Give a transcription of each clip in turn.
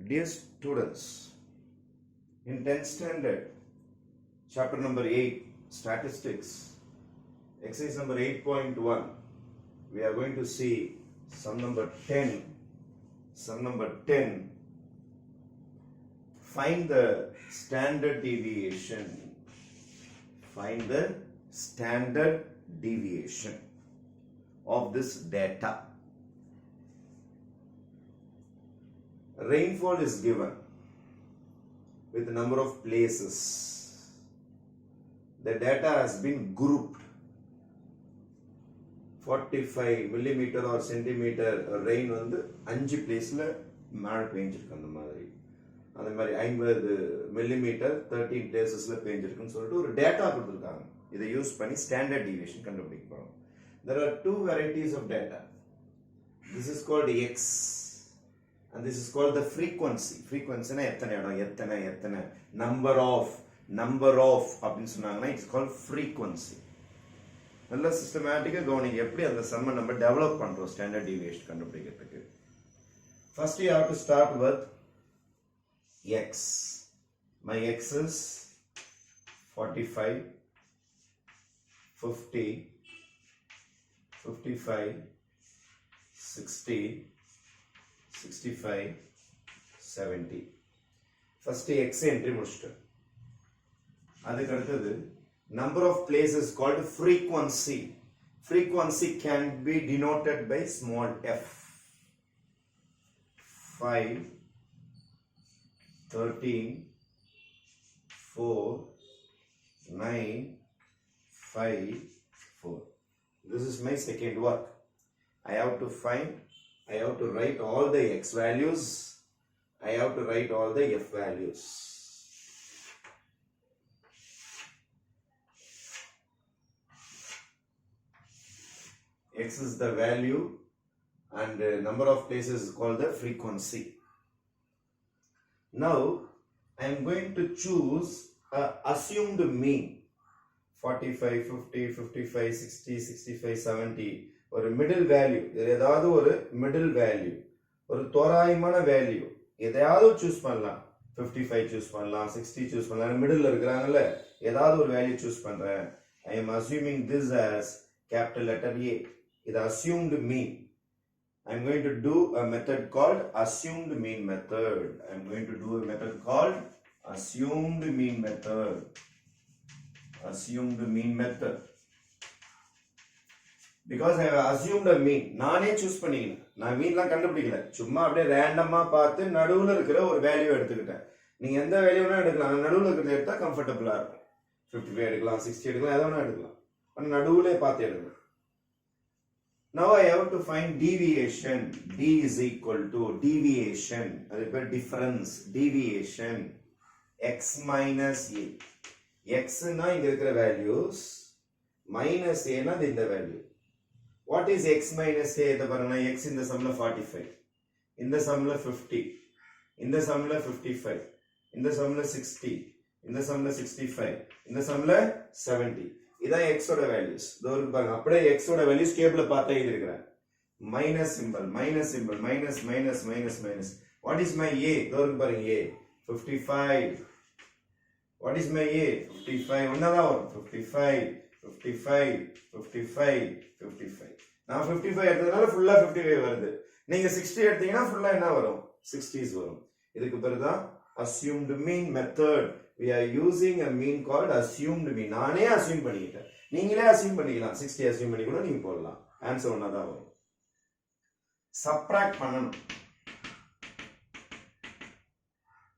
Dear students, in 10th standard, chapter number 8, statistics, exercise number 8.1, we are going to see sum number 10. Sum number 10, find the standard deviation. Find the standard deviation of this data. Rainfall is given with the number of places. The data has been grouped. 45 millimeter or centimeter rain வந்து 5 placeல மழை பெஞ்சிருக்கு. அந்த மாதிரி 50 millimeter 13 placesல பெஞ்சிருக்குன்னு சொல்லிட்டு ஒரு data கொடுத்துருக்காங்க. இதை use பண்ணி standard deviation கண்டுபிடிக்க போறோம். There are two varieties of data. This is called X and this is called the frequency. Frequency na எத்தனை இடம் எத்தனை number of அப்படின்னு சொன்னாங்கன்னா it's called frequency. நல்ல சிஸ்டமேட்டிக்கா கவனிங்க எப்படி அந்த சம்ம நம்ம டெவலப் பண்றோம் ஸ்டாண்டர்ட் டீவியேஷன் கண்டுபிடிக்கிறதுக்கு. First you have to start with X. My X is 45, 50, 55, 60, 65, 70. First X entry முடிச்சிட்டேன். அதுக்கு அடுத்தது number of places called frequency. Frequency can be denoted by small f. 5, 13, 4, 9, 5, 4. This is my second work. I have to write all the x values. I have to write all the f values. X is the value and number of places is called the frequency. Now I am going to choose assumed mean 45, 50, 55, 60, 65, 70 ஒரு middle value. ஏதாவது ஒரு middle value, ஒரு தோராயமான value எதையாவது choose பண்ணலாம். 55 choose பண்ணலாம், 60 choose பண்ணலாம். Middle இருக்கிறாங்கல்ல ஏதாவது ஒரு value choose பண்றேன். I am assuming this as capital letter A. இது assumed mean. I am going to do a method called assumed mean method. I am going to do a method called assumed mean method. Assumed mean method. Because I have assumed a mean. நானே choose பண்ணிக்கிறேன். நான் மீன்லாம் கண்டுபிடிக்கல. சும்மா அப்படியே ரேண்டமா பார்த்து நடுவுல இருக்கிற ஒரு வேல்யூ எடுத்துக்கிட்டேன். நீங்க எந்த வேல்யூனா எடுக்கலாம். நடுவுல இருக்கிறத எடுத்தா கம்ஃபர்ட்டபிளா இருக்கும். 55 எடுக்கலாம், 60 எடுக்கலாம், எதை வேணா எடுக்கலாம். ஆனா நடுவுல பார்த்து எடுங்க. Now I have to find deviation. D is equal to deviation. அது பேர் difference. Deviation. X minus A. X na இங்க இருக்கிற values. Minus A na இந்த value. What is X minus A? இத பாருங்க. X இந்த சம்ல 45. இந்த சம்ல 50. இந்த சம்ல 55. இந்த சம்ல 60. இந்த சம்ல 65. இந்த சம்ல 70. இதான் x ஓட values. இதோருக்கு பாருங்க. அப்படியே x ஓட values டேபிள்ல பார்த்தா இது இருக்குறேன். Minus symbol. Minus. What is my A? இதோருக்கு பாருங்க A. 55. What is my A? 55. ஒண்ணாதான் வரும். 55. நான் 55 எடுத்ததனால ஃபுல்லா 55 வருது. நீங்க 60 எடுத்தீங்கன்னா ஃபுல்லா என்ன வரும்? 60s வரும். இதுக்கு பேரு தான் assumed mean method. We are using a mean called assumed mean. நானே assume பண்ணிக்கிட்டேன். நீங்களே assume பண்ணிக்கலாம். 60 assume பண்ணி கூட நீங்க போடலாம். ஆன்சர் ஒண்ணாதான் வரும். சப்ட்ராக்ட் பண்ணணும்.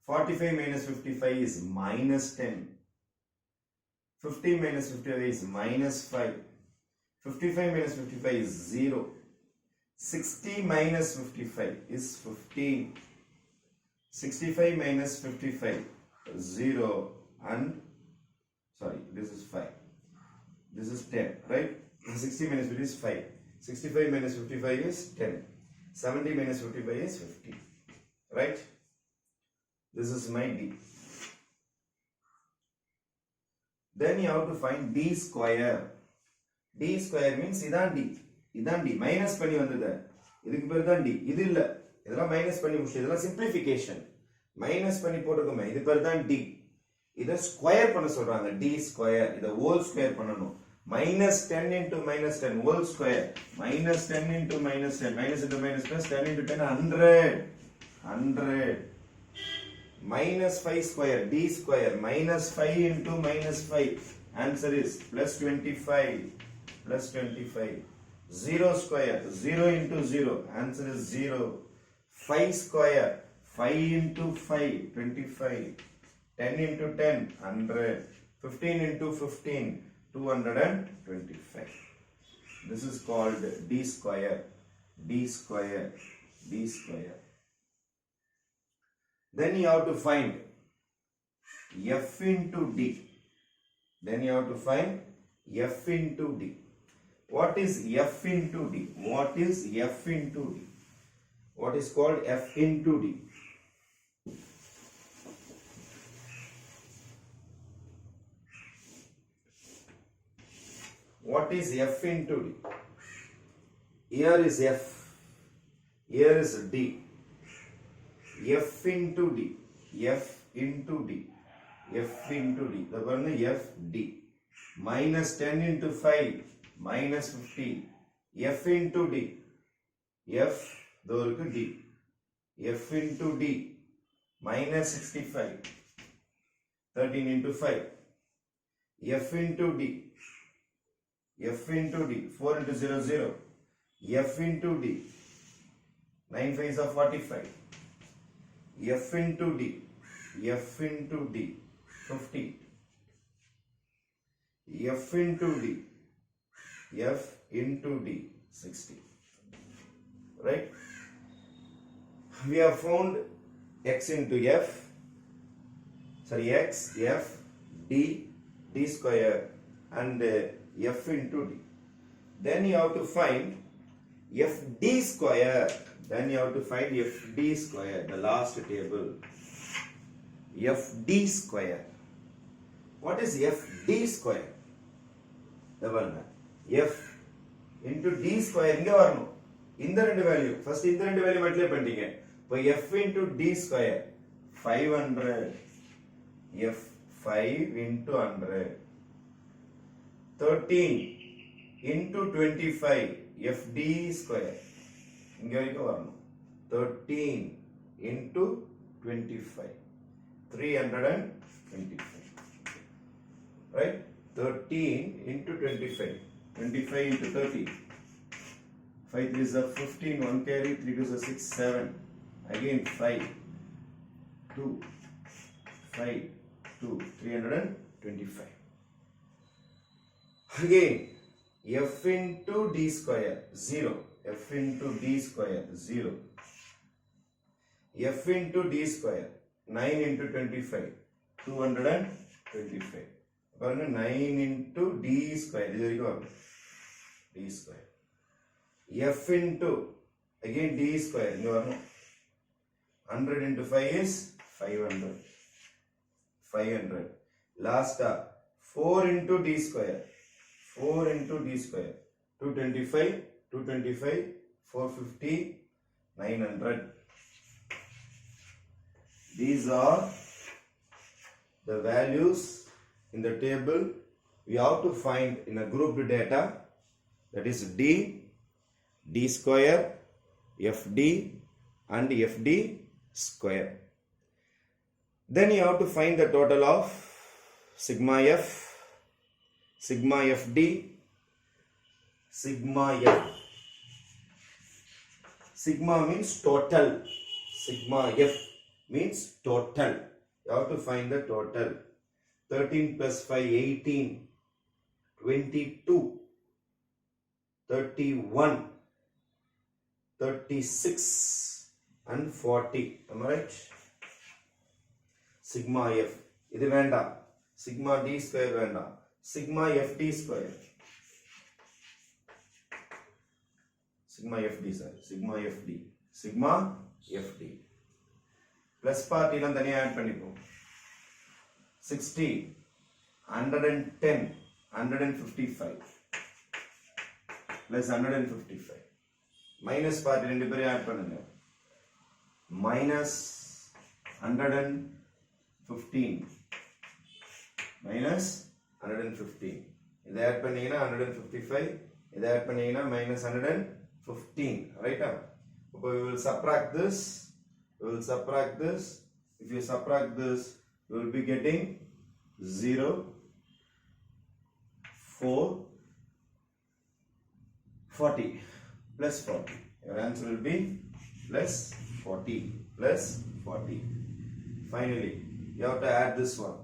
45 minus 55 is minus 10. 50 minus 55 is minus 5. 55 minus 55 is 0. 60 minus 55 is 15. 65 minus 55 0 and sorry, this is 5. This is 10, right? 60 minus 50 is 5. 65 minus 55 is 10. 70 minus 55 is 50. Right? This is my D. Then you have to find D square. D square means இதான் D. இதான் D. Minus பண்ணி வந்தது. இதுக்கு பேர் தான் D. இது இல்ல. இதெல்லாம் மைனஸ் பண்ணி முடிச்சு. இதெல்லாம் சிம்பிளிஃபிகேஷன். மைனஸ் பண்ணி போட்டுக்கோமே, இது பேர் தான் டி. இதை ஸ்கொயர் பண்ண சொல்றாங்க, டி ஸ்கொயர். இதை ஹோல் ஸ்கொயர் பண்ணணும். minus 10 into minus 10 whole square, minus 10 into minus 10, minus into minus plus 10 into 10, 100, minus 5 square, d square, minus 5 into minus 5, answer is plus 25, 0 square, 0 into 0, answer is 0, 5 square, 5 into 5, 25, 10 into 10, 100, 15 into 15, 225. This is called d square, d square, d square. Then you have to find f into d. Then you have to find f into d. What is f into d? What is f into d? What is called f into d? What is f into d? Here is f, here is d. f into d, f into d, f into d. The one f d. Minus 10 into 5, minus 50. f into d, f தோருக்கு d. f into d, minus 65. 13 into 5. f into d, f into d, 4 into 0, 0. f into d, 9 5s are 45. f into d, f into d, 50. f into d, f into d, 60. Right? We have found x into f, sorry, x, f, d, d square, and f into d. Then you have to find fd square. Then you have to find fd square, the last table. fd square. What is fd square? The one f into d square இங்க வரணும். இந்த ரெண்டு value first இந்த ரெண்டு value multiply பண்ணிட்டீங்க. இப்போ f into d square 500, f 5 into 100, 13 into 25, fd square இங்க வரைக்கும் வரணும். 13 into 25, 325. Right? 13 into 25, 25 into 30. 5 3s are 15, 1 carry, 3 2s are 6, 7. Again 5, 2, 5, 2, 325. Again, f into d square, 0. f into d square, 0. f into d square, 9 into 25, 225. 9 into d square, d square. f into, again d square, 100 into 5 is 500. 500. Last 4 into d square. 4 into d square. 225, 225, 450, 900. These are the values in the table we have to find in a grouped data, that is d, d square, fd and fd square. Then you have to find the total of sigma f, sigma fd, sigma f. Sigma means total. Sigma f means total. You have to find the total. 13 plus 5, 18, 22, 31, 36 and 40. Am I right? Sigma f. இது வேண்டாம். Sigma d square வேண்டாம். Sigma fd square. Sigma fd sorry. Sigma fd. Sigma fd. Plus part எல்லாம் தனியா add பண்ணிப்போம். 60, 110, 155 plus 155. Minus part ரெண்டு பேரையும் add பண்ணுங்க. Minus 115 minus 115. இதை ஆட் பண்ணீங்கன்னா 155, இதை ஆட் பண்ணீங்கன்னா minus 115, ரைட்டா? அப்போ we will subtract this, we will subtract this. If you subtract this, you will be getting 0, 4, 40, plus 40. Your answer will be plus 40, plus 40. Finally, you have to add this one.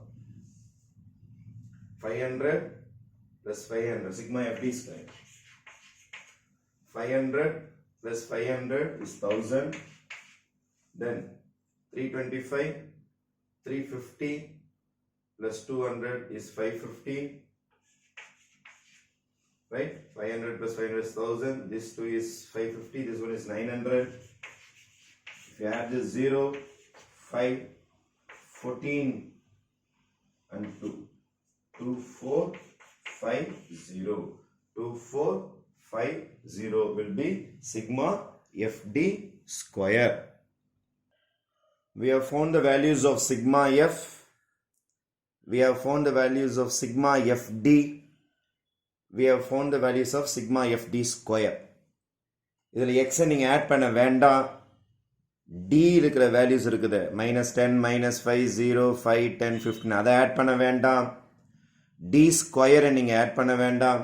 500 plus 500, sigma FD square. 500 plus 500 is 1000. Then 325, 350 plus 200 is 550. Right? 500 plus 500 is 1000. This 2 is 550. This one is 900. If you add this 0, 5, 14 and 2. 2, 4, 5, 0. 2, 4, 5, 0 will be sigma FD square. We have found the values of sigma F. We have found the values of sigma FD. We have found the values of sigma FD square. இதில் x நீங்க add பண்ண வேண்டாம். D இருக்கிற values இருக்குது, -10, -5, 0, 5, 10, 15, அதை add பண்ண வேண்டாம். D ஸ்கொயரை நீங்க ஆட் பண்ண வேண்டாம்.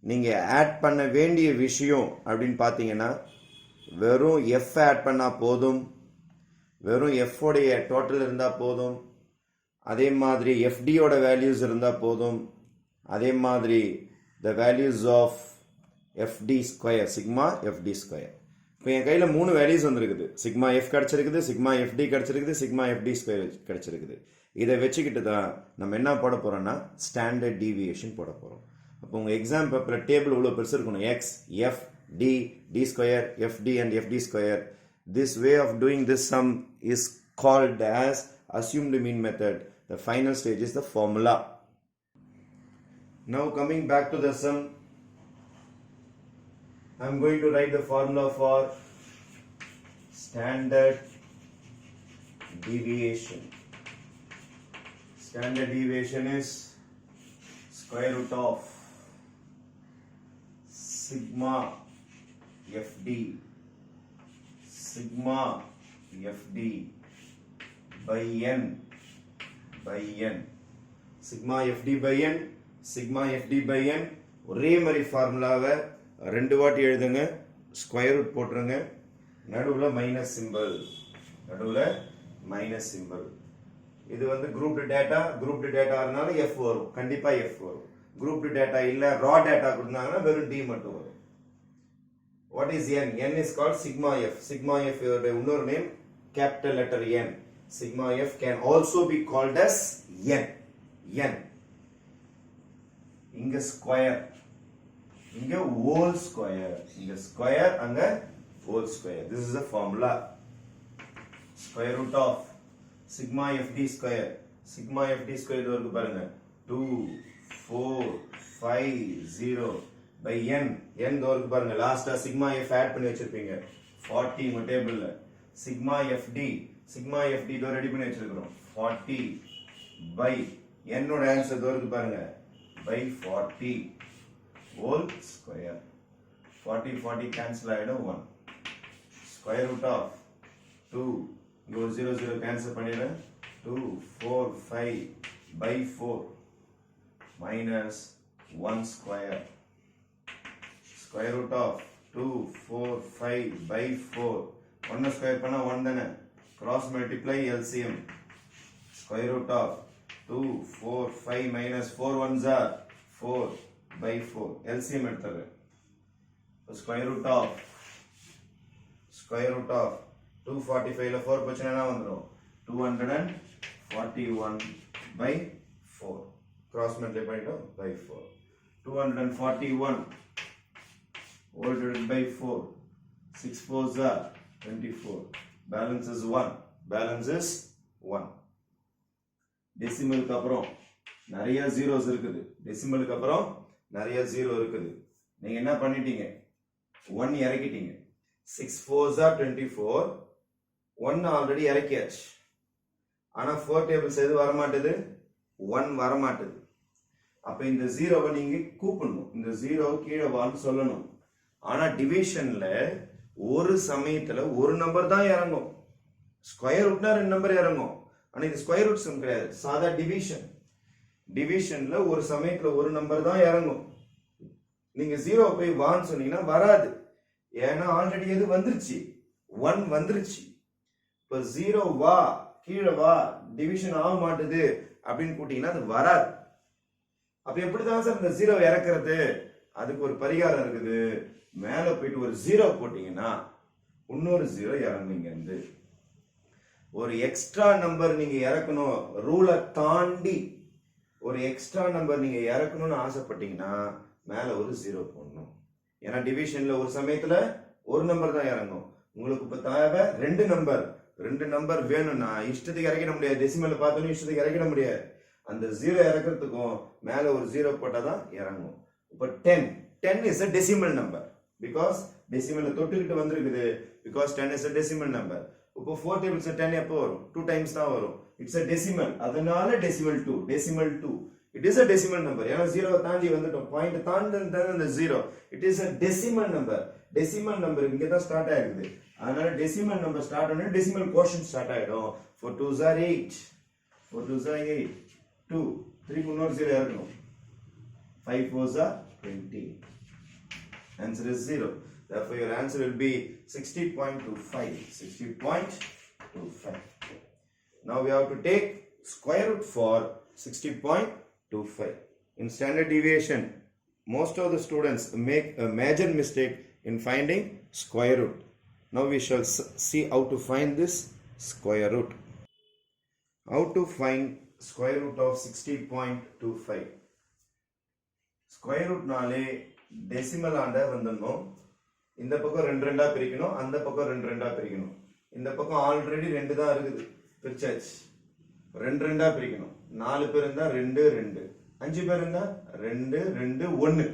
நீங்க ஆட் பண்ண வேண்டிய விஷயம் அப்படின்னு பார்த்தீங்கன்னா வெறும் F ஆட் பண்ணா போதும், வெறும் F உடைய டோட்டல் இருந்தால் போதும், அதே மாதிரி FDயோட வேல்யூஸ் இருந்தால் போதும், அதே மாதிரி the values of FD square, sigma FD square. இப்போ என் கையில் 3 வேல்யூஸ் வந்துருக்குது. சிக்மா எஃப் கிடச்சிருக்குது, சிக்மா எஃப்டி கிடச்சிருக்குது, சிக்மா எஃப்டி ஸ்கொயர் கிடச்சிருக்குது. இதை வச்சுக்கிட்டு தான் நம்ம என்ன போட போகிறோம்னா ஸ்டாண்டர்ட் டீவியேஷன் போட போகிறோம். அப்போ உங்கள் எக்ஸாம் பேப்பரில் டேபிள் இவ்வளோ பெருசு இருக்கணும். X, F, D, D square, F D and F D square. This way of doing this sum is called as assumed mean method. The final stage is the formula. Now coming back to the sum, I am going to write the formula for standard deviation. Standard deviation is square root of sigma FD, sigma FD by n, by n. Sigma FD by n, sigma FD by n. ஒரே மாதிரி ஃபார்முலாவை 2 வாட்டி எழுதுங்க, square root போட்டுருங்க, நடுவில் minus simple, நடுவில் minus simple. இது வந்து குரூப்டு டேட்டா, குரூப்டு டேட்டானால எஃப் வரும், கண்டிப்பாக எஃப் வரும். குரூப்டு டேட்டா இல்லை, ரா டேட்டா கொடுத்தாங்கன்னா வெறும் டி மட்டும் வரும். What is N? N is called sigma F. Sigma F இன்னொரு name capital letter N. Sigma F can also be called as N. N இங்க ஸ்கொயர், இங்க ஹோல் ஸ்கொயர், இங்க ஸ்கொயர், அங்க whole square. This is a formula. Square root of sigma F D square. Sigma F D square இது வரைக்கும் பாருங்க 2, 4, 5, 0 by n. n வரைக்கும் பாருங்க, லாஸ்டா சிக்மா எஃப் ஆட் பண்ணி வச்சிருப்பீங்க 40 உங்க டேபிள்ல. சிக்மா எஃப்டி, சிக்மா எஃப்டி இதோ ரெடி பண்ணி வச்சிருக்கிறோம் 40 by n ஓட ஆன்சர் வரைக்கும் பாருங்க by 40 whole square. 40 40 cancel ஆயிடும் 1. square root of 2, இங்க 0 0 cancel பண்ணிடுறேன் 2, 4, 5 by 4 minus 1 square. square root of 2, 4, 5 by 4. 1 square பண்ணா 1 தானே, cross multiply LCM. square root of 2, 4, 5 minus 4 ones are 4 by 4. LCM எடுத்துரு. square root of 245 ல 4 போச்சுனா என்ன வந்துரும்? 241 by 4. cross multiply பண்ணிட்டோம் by 4. 241 whole divided by 4. 6 4s are 24. balance is 1. balance is 1. டெசிமலுக்கு அப்புறம் நிறைய ஜீரோஸ் இருக்குது. டெசிமலுக்கு அப்புறம் நிறைய ஜீரோ இருக்குது. நீங்க என்ன பண்ணிட்டீங்க? 1 இறக்கிட்டீங்க. 6 4s are 24. 1 ஆல்ரெடி இறக்கியாச்சு. ஆனா 4 டேபிள்ஸ் எது வரமாட்டது 1 வரமாட்டது அப்ப இந்த ஜீரோவை நீங்க கூப்பிடணும் இந்த ஜீரோவை கீழே வான்னு சொல்லணும் ஆனா டிவிஷன்ல ஒரு சமயத்துல ஒரு நம்பர் தான் இறங்கும் ஸ்கொயர் ரூட்னா 2 நம்பர் இறங்கும் ஆனா இது ஸ்கொயர் ரூட் சம் கிடையாது சாதா டிவிஷன்ல ஒரு சமயத்துல ஒரு நம்பர் தான் இறங்கும் நீங்க ஜீரோ போய் வான்னு சொன்னீங்கன்னா வராது ஏன்னா ஆல்ரெடி எது வந்துருச்சு 1 வந்துருச்சு இப்ப ஜீரோ வா கீழே வா டிவிஷன் ஆக மாட்டுது அப்படின்னு கூட்டீங்கன்னா அது வராது அப்ப எப்படிதான் சார் இந்த ஜீரோ இறக்குறது அதுக்கு ஒரு பரிகாரம் இருக்குது மேல போயிட்டு ஒரு ஜீரோ போட்டீங்கன்னா இன்னொரு ஜீரோ இறங்குங்க இருந்து ஒரு எக்ஸ்ட்ரா நம்பர் நீங்க இறக்கணும் ரூலை தாண்டி ஒரு எக்ஸ்ட்ரா நம்பர் நீங்க இறக்கணும்னு ஆசைப்பட்டீங்கன்னா மேல ஒரு ஜீரோ போடணும் ஏன்னா டிவிஷன்ல ஒரு சமயத்துல ஒரு நம்பர் தான் இறங்கும் உங்களுக்கு இப்ப தேவை ரெண்டு நம்பர் வேணும்னா இஷ்டத்துக்கு இறக்கிட முடியாது டெசிமல்ல பார்த்தோன்னு இஷ்டத்துக்கு இறக்கிட முடியாது அந்த ஜீரோ இறக்கிறதுக்கும் மேல ஒரு ஜீரோ போட்டாதான் இறங்கும் இப்ப 10 is a decimal number because டெசிமல்ல தொட்டுக்கிட்டு வந்திருக்குது because 10 is a decimal number இப்போ 4 tables 10 எப்போ வரும் 2 times தான் வரும் it's a decimal அதனால decimal 2 it is a decimal number ஏன்னா ஜீரோவை தாண்டி வந்துட்டோம் பாயிண்ட் தாண்டி அந்த zero it is a decimal number இங்க தான் ஸ்டார்ட் ஆயிருக்குது அதனால decimal number ஸ்டார்ட் ஆனா decimal quotient ஸ்டார்ட் ஆயிடும் 4 2s are 8 2 3 இன்னொரு ஜீரோ இருக்கணும் 5 4s are 20 answer is 0 therefore your answer will be 60.25 now we have to take square root for 60.25 in standard deviation most of the students make a major mistake in finding square root now we shall see how to find this square root how to find square root of 60.25 square root நாலே decimal ஆண்ட வந்துடணும் இந்த பக்கம் 2 2 பிரிக்கணும் அந்த பக்கம் 2 2 பிரிக்கணும் இந்த பக்கம் ஆல்ரெடி 2 தான் இருக்குது பிரிச்சாச்சு 2 2 பிரிக்கணும் 4 பேர் இருந்தா 2 2 5 பேர் இருந்தா 2 2 1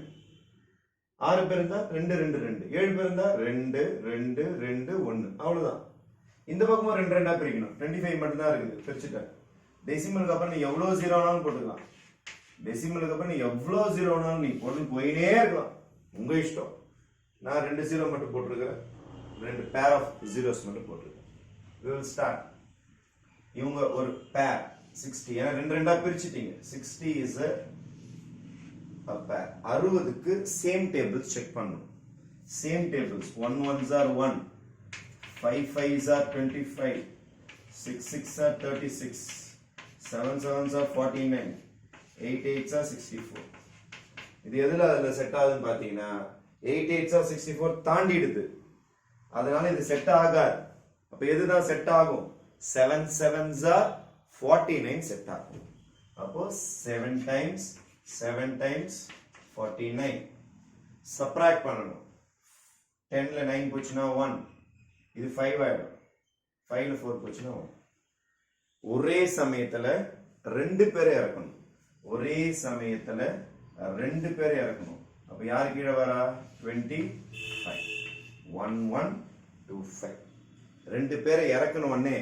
6 பேர் இருந்தா 2 2 2 7 பேர் இருந்தா 2 2 2 1 அவ்வளவுதான் இந்த பக்கமும் 2 2 பிரிக்கணும் 25 மட்டும் தான் இருக்குது பிரிச்சுட்டேன் டெசிமலுக்கு அப்புறம் நீ எவ்வளவு ஜீரோ ஆனாலும் போட்டுக்கலாம் டெசிமலுக்கு அப்புறம் நீ எவ்வளவு ஜீரோ ஆனாலும் நீ போட்டு போயினே இருக்கலாம் உங்க இஷ்டம் நான் 2 ஜீரோ மட்டும் போட்டிருக்கிறேன் 2 பேர் ஆஃப் ஜீரோஸ் மட்டும் போட்டிருக்கேன் we will start இவங்க ஒரு பேர் 60 ஏன்னா 2 2 பிரிச்சிட்டீங்க 60 is a pair 60க்கு சேம் டேபிள்ஸ் செக் பண்ணணும் same tables 1 1s are 1 5 5s are 25 6 6s are 36 7 7s are 49 8 8s are 64 இது எதுல அதுல செட் ஆகுதுன்னு பாத்தீங்கன்னா 8 8s are 64 தாண்டிடுது அதனால இது செட் ஆகாது அப்ப எதுதான் செட் ஆகும் 7 7s are 49 செட் ஆகும் அப்போ 7 times 49 சப்ட்ராக்ட் பண்ணணும் 10ல 9 போச்சுன்னா 1 இது 5 ஆயிடும் 5ல 4 போச்சுன்னா 1 ஒரே சமயத்துல 2 பேரை இறக்கணும் ஒரே சமயத்துல 2 பேரை இறக்கணும் அப்ப யார் கீழே வரா 25 1125 2 பேரை இறக்கணும் உடனே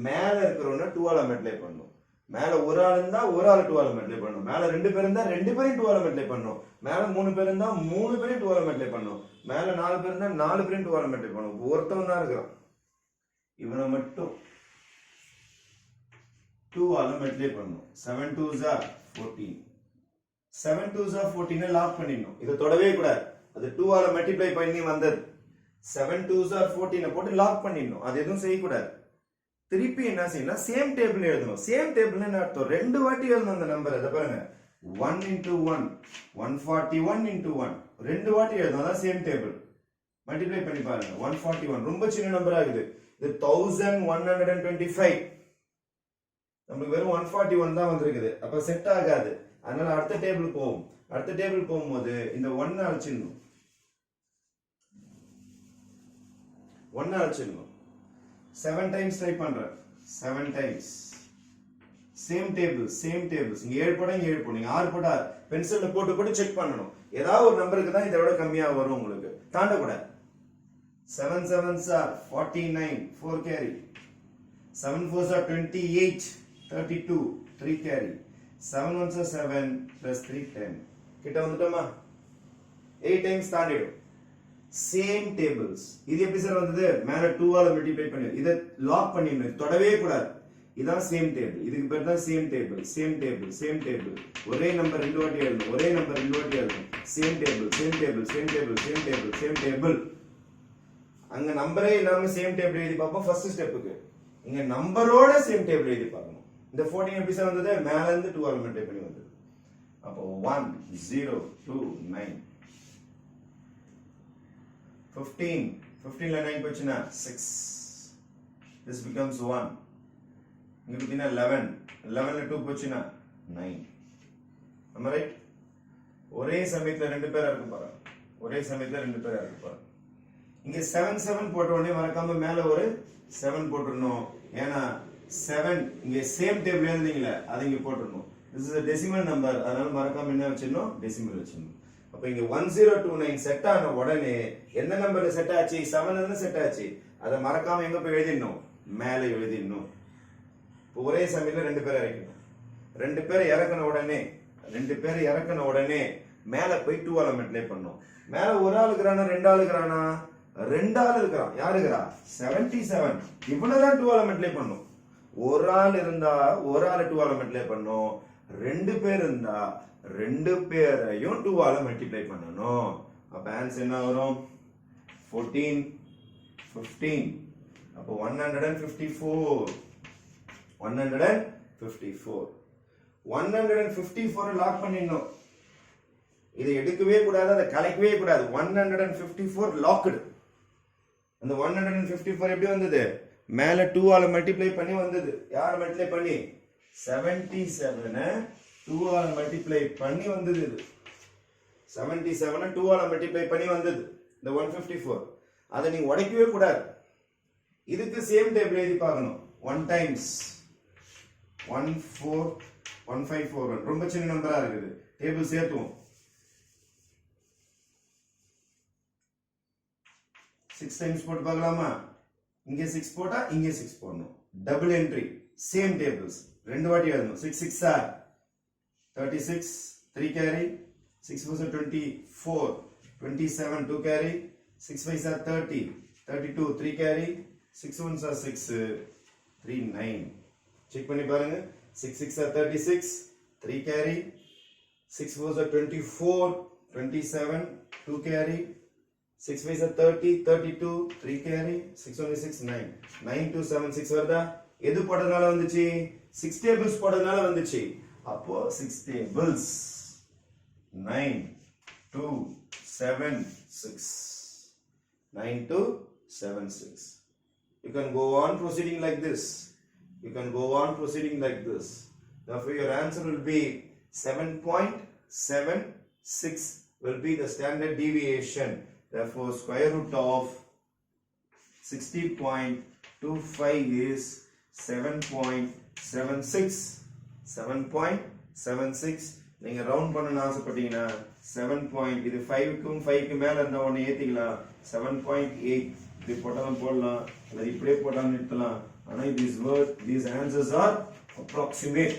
மேல இருக்கிறவன 2 ஆல மல்டிப்ளை பண்ணணும் மேல ஒரு ஆள் இருந்தா ஒரு ஆள் 2 ஆல மல்டிப்ளை பண்ணணும் மேல 2 பேர் இருந்தா 2 பேரையும் 2 ஆல மல்டிப்ளை பண்ணணும் மேல 3 பேர் இருந்தா 3 பேரையும் 2 ஆல மல்டிப்ளை பண்ணணும் மேல 4 பேர் இருந்தா 4 பேரையும் 2 ஆல மல்டிப்ளை பண்ணணும் ஒருத்தவன் தான் இருக்கிறான் இவனை மட்டும் 2 ஆல மல்டிப்ளை பண்ணணும் 7 2s are 14 7 2s are 14 lock பண்ணிடணும் இத தொடவே கூடாது அது 2 ஆல மல்டிப்ளை பண்ணி வந்தது 7 2s are 14 போட்டு லாக் பண்ணிடணும் அது எதுவும் செய்ய கூடாது திருப்பி என்ன செய்யணும் சேம் டேபிள் எழுதணும் சேம் டேபிள் என்ன அர்த்தம் ரெண்டு வாட்டி எழுதணும் அந்த நம்பர் அத பாருங்க 1 into 1 141 into 1 ரெண்டு வாட்டி எழுதணும் அதான் சேம் டேபிள் மல்டிப்ளை பண்ணி பாருங்க 141 ரொம்ப சின்ன நம்பர் ஆகுது இது 1125 நமக்கு வெறும் 141 தான் வந்திருக்குது அப்ப செட் ஆகாது அதனால அடுத்த டேபிள் போவோம் அடுத்த டேபிள் போகும்போது இந்த 1 அழிச்சிடணும் 1 அழிச்சிடணும் 7 times ட்ரை பண்றேன் 7 times சேம் டேபிள்ஸ் இங்க 7 போட இங்க 7 போட நீங்க 6 போட்டா பென்சில்ல போட்டு செக் பண்ணணும் ஏதாவது ஒரு நம்பருக்கு தான் இதை விட கம்மியா வரும் உங்களுக்கு தாண்ட கூடாது 7 7s are 49 4 carry 7 4s are 28, 32, 3 carry. 7 1s are 7 plus 3 10. கிட்ட வந்துட்டோமா? 8 times தாண்டிடும். Same tables. இது எப்படி சார் வந்தது? மேல 2 ஆல மல்டிப்ளை பண்ணி இத லாக் பண்ணிடணும். தொடவே கூடாது. இதான் சேம் டேபிள். இதுக்கு பேர் தான் same table. Same table, same table. ஒரே நம்பர் ரெண்டு வாட்டி எழுதணும். ஒரே நம்பர் ரெண்டு வாட்டி எழுதணும். Same table, same table, same table, same table, same table. அங்க நம்பரே இல்லாம சேம் டேபிள் எழுதி பார்ப்போம் ஃபர்ஸ்ட் ஸ்டெப்புக்கு. இங்க நம்பரோட சேம் டேபிள் எழுதி பார்க்கணும். இந்த 14 எப்படி சார் வந்தது? மேல இருந்து 2 ஆல மல்டிப்ளை பண்ணி வந்தது. அப்போ 1 0 2 9 15 15ல 9 போச்சுனா 6. This becomes 1. இங்க பாத்தீங்கன்னா 11 11ல 2 போச்சுனா 9. am I right? ஒரே சமயத்துல ரெண்டு பேரா இருக்கு பாருங்க. ஒரே சமயத்துல ரெண்டு பேரா இருக்கு பாருங்க. இங்க 7 7 போட்ட உடனே மறக்காம மேல ஒரு 7 போட்டுறணும். ஏனா 7 இங்க சேம் டேபிள் எழுதுனீங்கல அது இங்க போட்டுறணும். this is a decimal number. அதனால மறக்காம என்ன வெச்சிரணும்? டெசிமல் வெச்சிரணும். அப்ப இங்க 1029 செட் ஆன உடனே எந்த நம்பர்ல செட் ஆச்சு? 7 ல செட் ஆச்சு. அத மறக்காம எங்க போய் எழுதிடணும்? மேல எழுதிடணும். ஒரே சமயத்துல ரெண்டு பேரை இறக்கணும். ரெண்டு பேரை இறக்குன உடனே மேல போய் 2 ஆல மல்டிப்ளை பண்ணனும். மேல ஒரு ஆள் இருக்கறானா ரெண்டு ஆள் இருக்கறானா? ரெண்டு ஆள் இருக்கறான். யார் இருக்கறா? 77. இவனதான் 2 ஆல மல்டிப்ளை பண்ணனும். ஒரு ஆள் இருந்தா ஒரு ஆளை 2 ஆல மல்டிப்ளை பண்ணனும். ரெண்டு பேர் இருந்தா ரெண்டு பேரையும் 2 ஆல மல்டிப்ளை பண்ணனும். அப்ப ஆன்சர் என்ன வரும்? 14 15. அப்ப 154 154 லாக் பண்ணிடணும். இதை எடுக்கவே கூடாது, அதை கலைக்கவே கூடாது. 154 லாக்டு. அந்த 154 எப்படி வந்தது? மேல 2 ஆல மல்டிப்ளை பண்ணி வந்தது. யார மல்டிப்ளை பண்ணி? 77 2 ஆல மல்டிப்ளை பண்ணி வந்தது. இது 77 2 ஆல மல்டிப்ளை பண்ணி வந்தது. இந்த 154 அதை நீ உடைக்கவே கூடாது. இதுக்கு சேம் டேபிள் எழுதி பார்க்கணும். 1 டைம்ஸ் 15154 ரொம்ப சின்ன நம்பரா இருக்குது. டேபிள் சேர்த்துவோம். 6 டைம்ஸ் போட்டு பார்க்கலாமா? இங்க 6 போட்டா இங்க 6 போடணும். டபுள் என்ட்ரி சேம் டேபிள்ஸ் ரெண்டு வாட்டி எழுதணும். 6 6 are 36 3 carry 6 4 24 27 2 carry 6 5 are 30 32 3 carry 6 1 are 6 3 9. Check பண்ணி பாருங்க. 6 6 are 36 3 carry 6 4 are 24 27 2 carry 6 5 are 30 32 3 carry 6 only 6 9 9 2 7 6 வருதா? எது போட்டதனால வந்துச்சு? 6 டேபிள்ஸ் போட்டதனால வந்துச்சு. அப்போ 6 tables 9 2 7 6 9 2 7 6. You can go on proceeding like this. Therefore your answer will be 7.76 will be the standard deviation. Therefore, square root of 60.25 is 7.76. 7.76. நீங்க round பண்ணனும் ஆசைப்பட்டீங்கன்னா 7. இது 5க்கும் 5க்கு மேல இருந்தா ஒண்ணு ஏத்திக்கலாம். 7.8 இப்படி போட்டாலும் போடலாம், இல்ல இப்படியே போட்டாலும் நிறுத்தலாம். ஆனா these answers are approximate.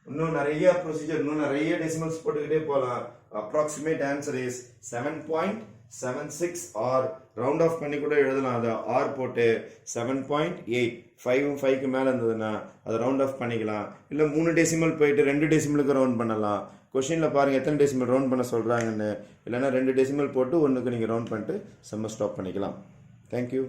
இன்னும் நிறைய ப்ரொசீஜர், இன்னும் நிறைய டெசிமல்ஸ் போட்டுக்கிட்டே போலாம். approximate answer is 7.76 or round off பண்ணி கூட எழுதலாம். அது r போட்டு 7.8 5ம் 5க்கு மேல இருந்ததுன்னா அதை ரவுண்ட் ஆஃப் பண்ணிக்கலாம். இல்ல 3 டெசிமல் போயிட்டு 2 டெசிமலுக்கு ரவுண்ட் பண்ணலாம். क्वेश्चनல பாருங்க எத்தனை டெசிமல் ரவுண்ட் பண்ண சொல்றாங்கன்னு. இல்லனா 2 டெசிமல் போட்டு ஒண்ணுக்கு நீங்க ரவுண்ட் பண்ணிட்டு சம்ம ஸ்டாப் பண்ணிக்கலாம். Thank you.